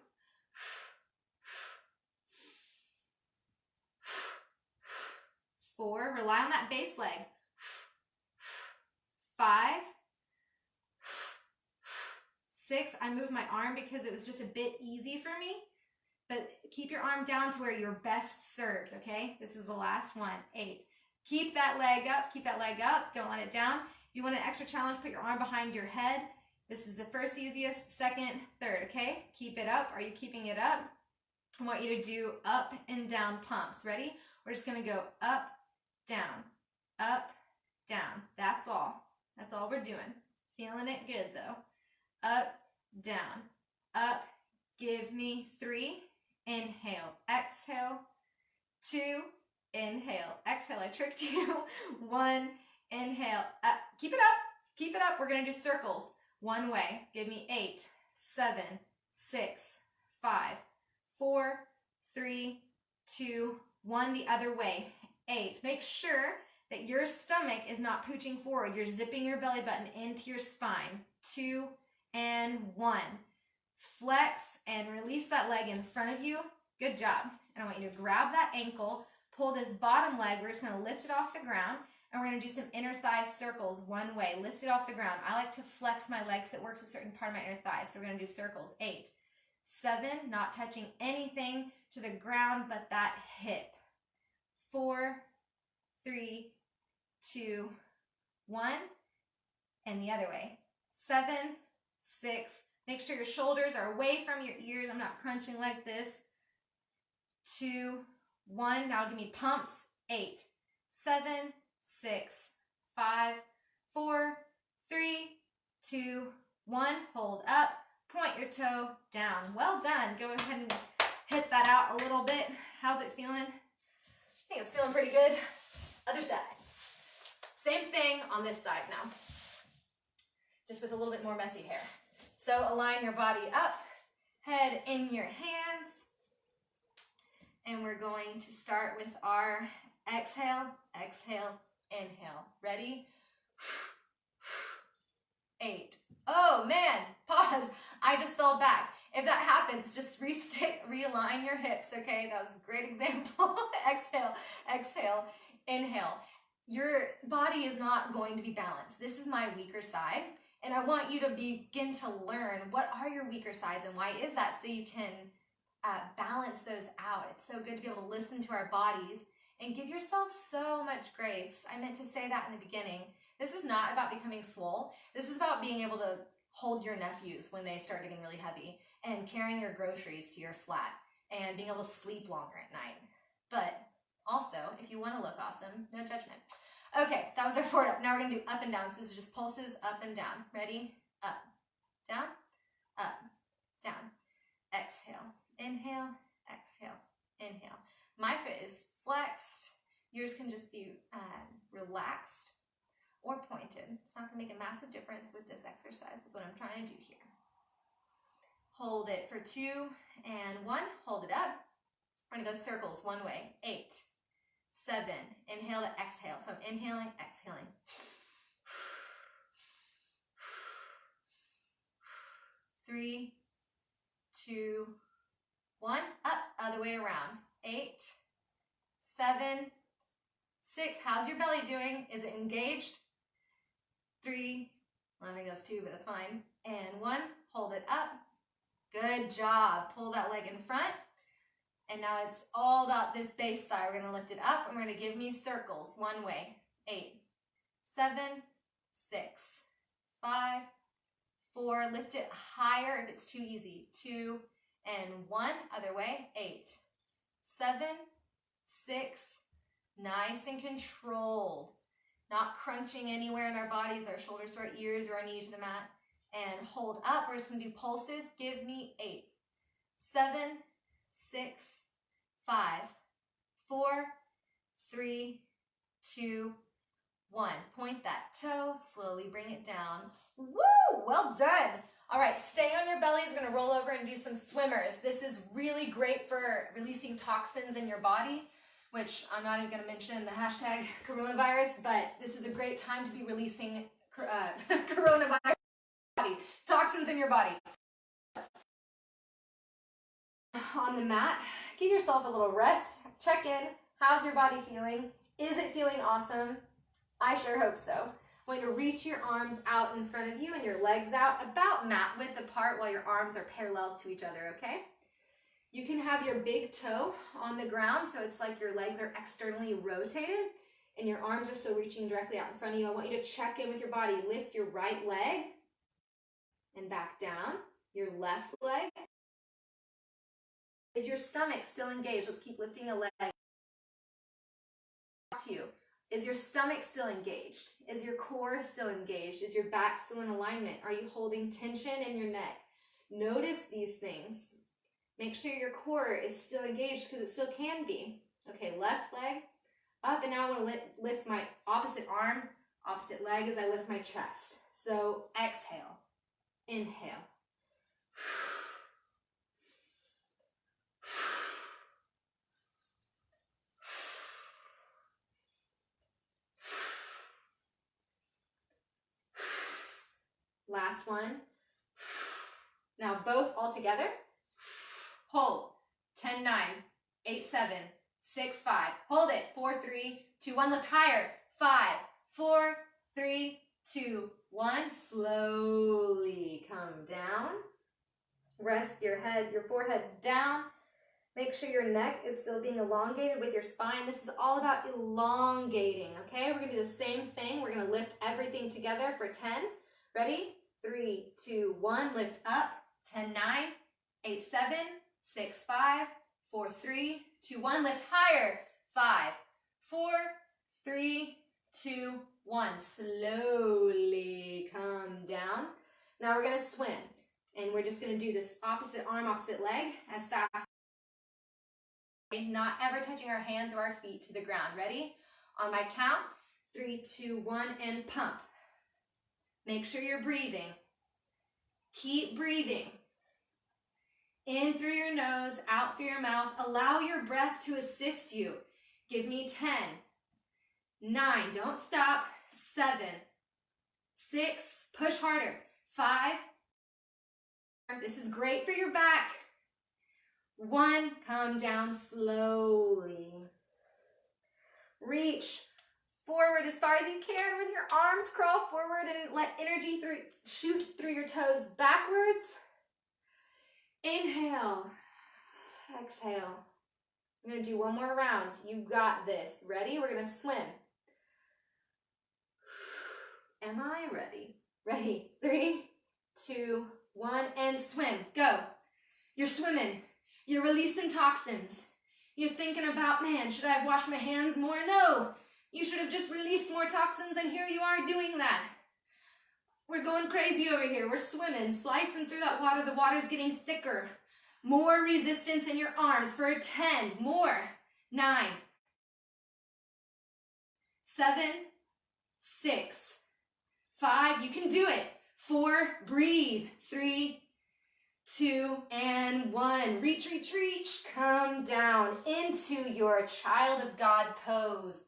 S1: 4, rely on that base leg. 5, 6, I moved my arm because it was just a bit easy for me, but keep your arm down to where you're best served, okay? This is the last one, 8. Keep that leg up, don't let it down. If you want an extra challenge, put your arm behind your head. This is the first easiest, second, third, okay? Keep it up. Are you keeping it up? I want you to do up and down pumps. Ready? We're just gonna go up, down, that's all. That's all we're doing. Feeling it good though. Up, down, up, give me 3, inhale, exhale, 2, inhale, exhale, I tricked you, 1, inhale, up, keep it up, we're gonna do circles, one way, give me 8, 7, 6, 5, 4, 3, 2, 1, the other way, 8, make sure that your stomach is not pooching forward, you're zipping your belly button into your spine, 2, and 1. Flex and release that leg in front of you. Good job. And I want you to grab that ankle, pull this bottom leg. We're just going to lift it off the ground, and we're going to do some inner thigh circles one way. Lift it off the ground. I like to flex my legs. It works a certain part of my inner thighs. So we're going to do circles. 8, 7, not touching anything to the ground but that hip. 4, 3, 2, 1, and the other way. 7, 6, make sure your shoulders are away from your ears. I'm not crunching like this. 2, 1, now give me pumps. 8, 7, 6, 5, 4, 3, 2, 1, hold up, point your toe down. Well done. Go ahead and hit that out a little bit. How's it feeling? I think it's feeling pretty good. Other side. Same thing on this side now, just with a little bit more messy hair. So align your body up, head in your hands, and we're going to start with our exhale, exhale, inhale. Ready? 8. Oh man, pause. I just fell back. If that happens, just realign your hips, okay? That was a great example. Exhale, exhale, inhale. Your body is not going to be balanced. This is my weaker side. And I want you to begin to learn what are your weaker sides and why is that, so you can balance those out. It's so good to be able to listen to our bodies and give yourself so much grace. I meant to say that in the beginning. This is not about becoming swole. This is about being able to hold your nephews when they start getting really heavy and carrying your groceries to your flat and being able to sleep longer at night. But also, if you want to look awesome, no judgment. Okay, that was our forward up. Now we're going to do up and down. So this is just pulses up and down. Ready? Up, down, exhale, inhale, exhale, inhale. My foot is flexed. Yours can just be relaxed or pointed. It's not going to make a massive difference with this exercise, but what I'm trying to do here. Hold it for 2 and 1. Hold it up. We're going to go circles one way. 8, 7, inhale to exhale. So I'm inhaling, exhaling. 3, 2, 1, up, other way around. 8, 7, 6. How's your belly doing? Is it engaged? 3, well, I think that's 2, but that's fine. And 1, hold it up. Good job. Pull that leg in front. And now it's all about this base thigh. We're going to lift it up and we're going to give me circles one way. 8, 7, 6, 5, 4. Lift it higher if it's too easy. 2 and 1. Other way. 8, 7, 6. Nice and controlled. Not crunching anywhere in our bodies, our shoulders to our ears or our knee to the mat. And hold up. We're just going to do pulses. Give me 8, 7, 6, 5, 4, 3, 2, 1. Point that toe. Slowly bring it down. Woo! Well done. All right, stay on your bellies. We're going to roll over and do some swimmers. This is really great for releasing toxins in your body, which I'm not even going to mention the hashtag coronavirus, but this is a great time to be releasing coronavirus toxins in your body. On the mat, give yourself a little rest. Check in. How's your body feeling? Is it feeling awesome? I sure hope so. I want you to reach your arms out in front of you and your legs out about mat width apart while your arms are parallel to each other, okay? You can have your big toe on the ground, so it's like your legs are externally rotated and your arms are still reaching directly out in front of you. I want you to check in with your body. Lift your right leg and back down. Your left leg. Is your stomach still engaged? Let's keep lifting a leg. To you. Is your stomach still engaged? Is your core still engaged? Is your back still in alignment? Are you holding tension in your neck? Notice these things. Make sure your core is still engaged because it still can be. Okay, left leg up, and now I want to lift my opposite arm, opposite leg as I lift my chest. So exhale, inhale. Last one. Now both all together. Hold. 10, 9, 8, 7, 6, 5. Hold it. 4, 3, 2, 1. Lift higher. 5, 4, 3, 2, 1. Slowly come down. Rest your head, your forehead down. Make sure your neck is still being elongated with your spine. This is all about elongating, okay? We're going to do the same thing. We're going to lift everything together for 10. Ready? 3, 2, 1. Lift up. 10, 9, 8, 7, 6, 5, 4, 3, 2, 1. Lift higher. 5, 4, 3, 2, 1. Slowly come down. Now we're going to swim. And we're just going to do this opposite arm, opposite leg as fast as possible. Not ever touching our hands or our feet to the ground. Ready? On my count, 3, 2, 1, and pump. Make sure you're breathing. Keep breathing. In through your nose, out through your mouth. Allow your breath to assist you. Give me 10, 9, don't stop, 7, 6, push harder, 5, this is great for your back, 1, come down slowly. Reach forward as far as you can with your arms, crawl forward and let energy shoot through your toes backwards. Inhale, exhale. I'm going to do one more round. You got this. Ready? We're going to swim. Am I ready? Ready? 3, 2, 1, and swim. Go. You're swimming. You're releasing toxins. You're thinking about, man, should I have washed my hands more? No. You should have just released more toxins, and here you are doing that. We're going crazy over here. We're swimming, slicing through that water. The water's getting thicker. More resistance in your arms for 10. More. 9, 7, 6, 5. You can do it. 4. Breathe. 3, 2, and 1. Reach, reach, reach. Come down into your child of God pose.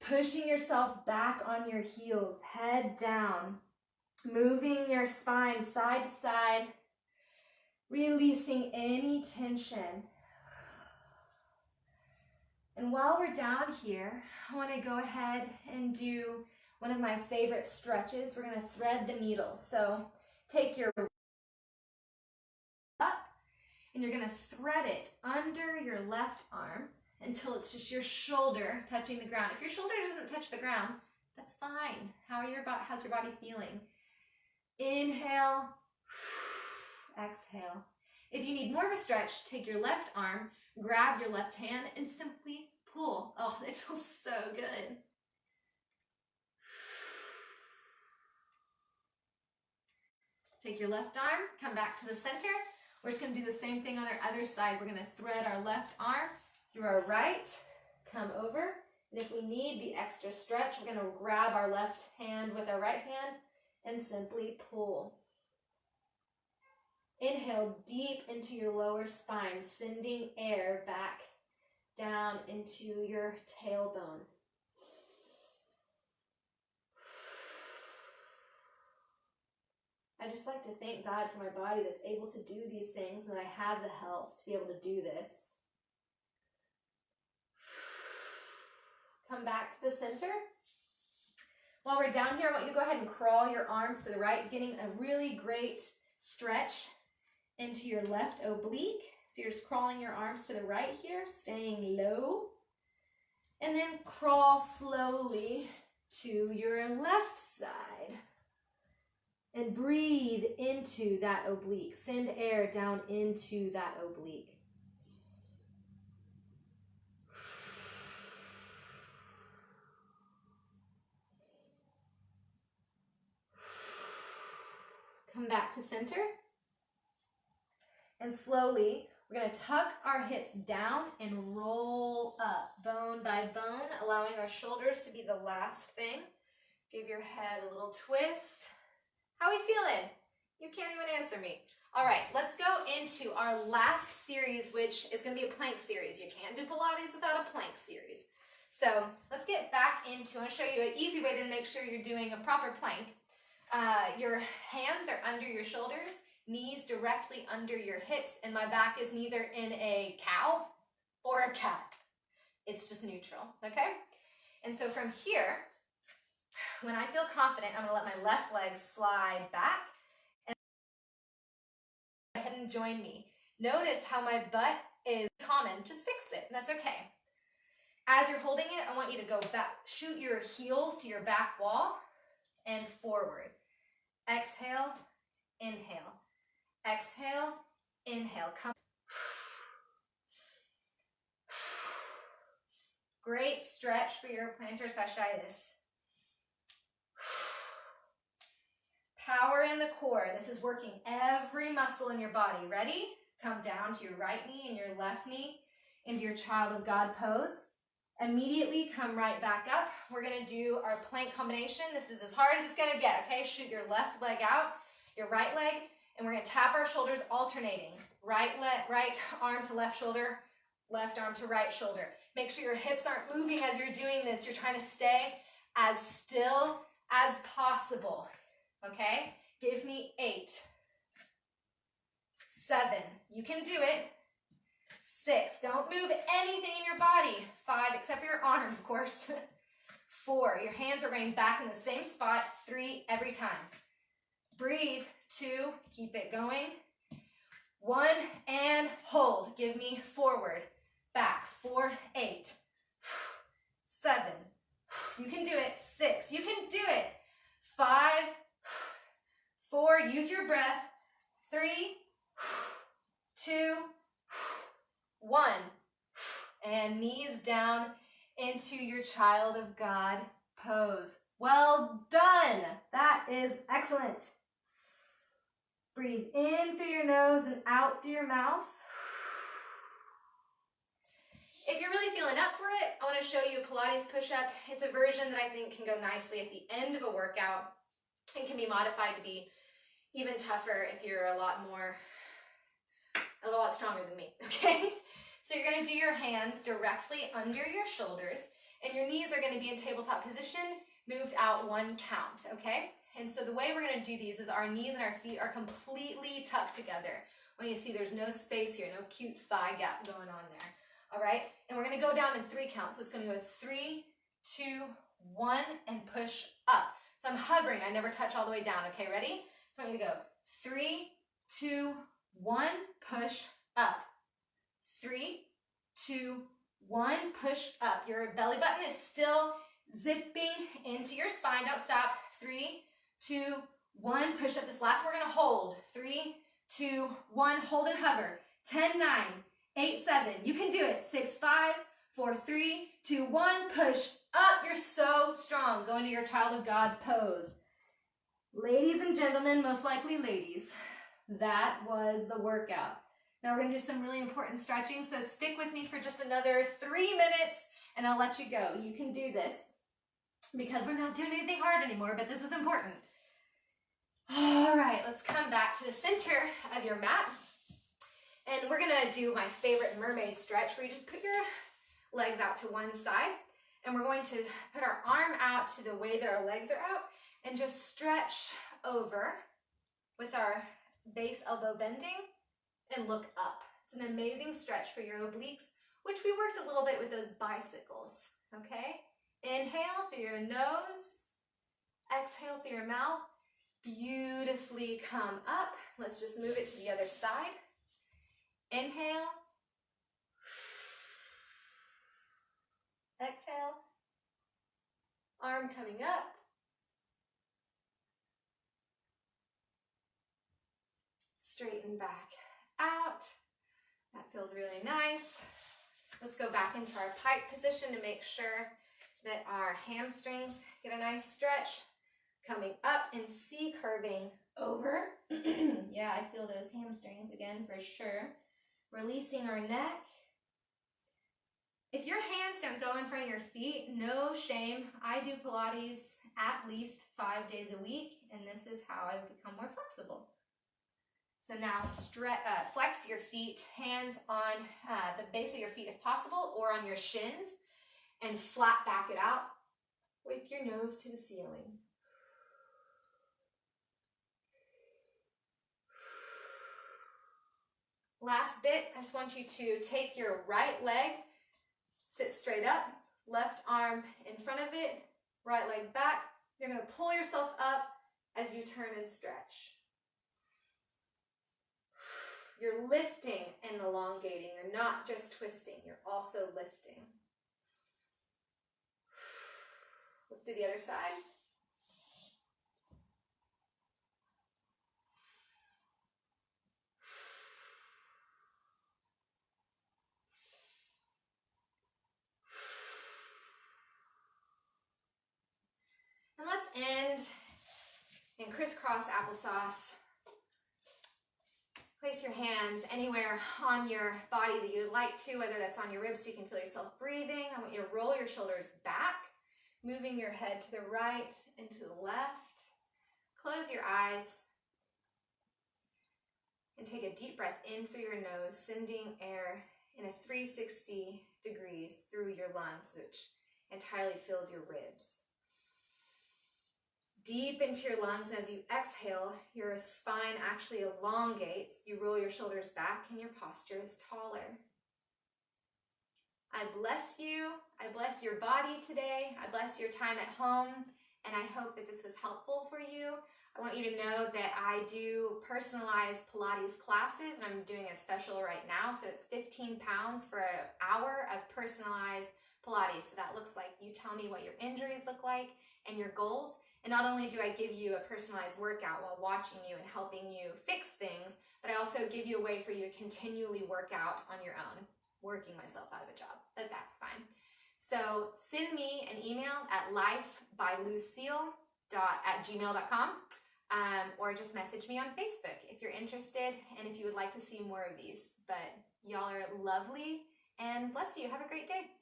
S1: Pushing yourself back on your heels. Head down. Moving your spine side to side. Releasing any tension. And while we're down here, I want to go ahead and do one of my favorite stretches. We're going to thread the needle. So take your up and you're going to thread it under your left arm until it's just your shoulder touching the ground. If your shoulder doesn't touch the ground, that's fine. How's your body feeling? Inhale, exhale. If you need more of a stretch, take your left arm, grab your left hand, and simply pull. Oh, it feels so good. Take your left arm, come back to the center. We're just going to do the same thing on our other side. We're going to thread our left arm through our right, come over, and if we need the extra stretch, we're going to grab our left hand with our right hand and simply pull. Inhale deep into your lower spine, sending air back down into your tailbone. I just like to thank God for my body that's able to do these things, and that I have the health to be able to do this. Come back to the center. While we're down here, I want you to go ahead and crawl your arms to the right, getting a really great stretch into your left oblique. So you're just crawling your arms to the right here, staying low. And then crawl slowly to your left side. And breathe into that oblique. Send air down into that oblique. Come back to center. And slowly, we're going to tuck our hips down and roll up, bone by bone, allowing our shoulders to be the last thing. Give your head a little twist. How are we feeling? You can't even answer me. All right, let's go into our last series, which is going to be a plank series. You can't do Pilates without a plank series. So let's get back into, I'm going to show you an easy way to make sure you're doing a proper plank. Your hands are under your shoulders, knees directly under your hips, and my back is neither in a cow or a cat. It's just neutral, okay? And so from here, when I feel confident, I'm going to let my left leg slide back and go ahead and join me. Notice how my butt is common. Just fix it, and that's okay. As you're holding it, I want you to go back, shoot your heels to your back wall and forward. Exhale, inhale. Exhale, inhale. Come. Great stretch for your plantar fasciitis. Power in the core. This is working every muscle in your body. Ready? Come down to your right knee and your left knee into your child of God pose. Immediately come right back up. We're going to do our plank combination. This is as hard as it's going to get, okay? Shoot your left leg out, your right leg, and we're going to tap our shoulders alternating. Right arm to left shoulder, left arm to right shoulder. Make sure your hips aren't moving as you're doing this. You're trying to stay as still as possible, okay? Give me 8, 7, you can do it. 6, don't move anything in your body. 5, except for your arms, of course. 4, your hands are going back in the same spot. 3, every time. Breathe. 2, keep it going. 1, and hold. Give me forward, back. 4, 8, 7, you can do it. 6, you can do it. 5, 4, use your breath. 3, 2, 1, and knees down into your child of God pose. Well done. That is excellent. Breathe in through your nose and out through your mouth. If you're really feeling up for it, I want to show you a Pilates push-up. It's a version that I think can go nicely at the end of a workout and can be modified to be even tougher if you're a lot stronger than me, okay? So you're going to do your hands directly under your shoulders, and your knees are going to be in tabletop position, moved out 1 count, okay? And so the way we're going to do these is our knees and our feet are completely tucked together. When you see there's no space here, no cute thigh gap going on there, all right? And we're going to go down in 3 counts. So it's going to go 3, 2, 1, and push up. So I'm hovering. I never touch all the way down, okay? Ready? So I'm going to go 3, 2, 1, push up. 3, 2, 1, push up. Your belly button is still zipping into your spine. Don't stop. 3, 2, 1, push up. This last one we're going to hold. 3, 2, 1, hold and hover. 10, 9, 8, 7. You can do it. 6, 5, 4, 3, 2, 1, push up. You're so strong. Go into your child of God pose. Ladies and gentlemen, most likely ladies, that was the workout. Now we're going to do some really important stretching, so stick with me for just another 3 minutes and I'll let you go. You can do this because we're not doing anything hard anymore, but this is important. All right, let's come back to the center of your mat. And we're going to do my favorite mermaid stretch where you just put your legs out to one side and we're going to put our arm out to the way that our legs are out and just stretch over with our base elbow bending and look up. It's an amazing stretch for your obliques, which we worked a little bit with those bicycles, okay? Inhale through your nose. Exhale through your mouth. Beautifully come up. Let's just move it to the other side. Inhale. Exhale. Arm coming up. Straighten back out. That feels really nice. Let's go back into our pike position to make sure that our hamstrings get a nice stretch. Coming up and C curving over. Yeah, I feel those hamstrings again for sure. Releasing our neck. If your hands don't go in front of your feet, no shame. I do Pilates at least 5 days a week, and this is how I've become more flexible. So now flex your feet, hands on the base of your feet if possible, or on your shins, and flat back it out with your nose to the ceiling. Last bit, I just want you to take your right leg, sit straight up, left arm in front of it, right leg back. You're going to pull yourself up as you turn and stretch. You're lifting and elongating. You're not just twisting, you're also lifting. Let's do the other side. And let's end in crisscross applesauce. Place your hands anywhere on your body that you would like to, whether that's on your ribs so you can feel yourself breathing. I want you to roll your shoulders back, moving your head to the right and to the left. Close your eyes and take a deep breath in through your nose, sending air in a 360 degrees through your lungs, which entirely fills your ribs. Deep into your lungs. As you exhale, your spine actually elongates. You roll your shoulders back and your posture is taller. I bless you. I bless your body today. I bless your time at home, and I hope that this was helpful for you. I want you to know that I do personalized Pilates classes, and I'm doing a special right now. So it's 15 pounds for an hour of personalized Pilates. So that looks like you tell me what your injuries look like and your goals. And not only do I give you a personalized workout while watching you and helping you fix things, but I also give you a way for you to continually work out on your own, working myself out of a job, but that's fine. So send me an email at lifebylucille@gmail.com or just message me on Facebook if you're interested and if you would like to see more of these. But y'all are lovely, and bless you. Have a great day.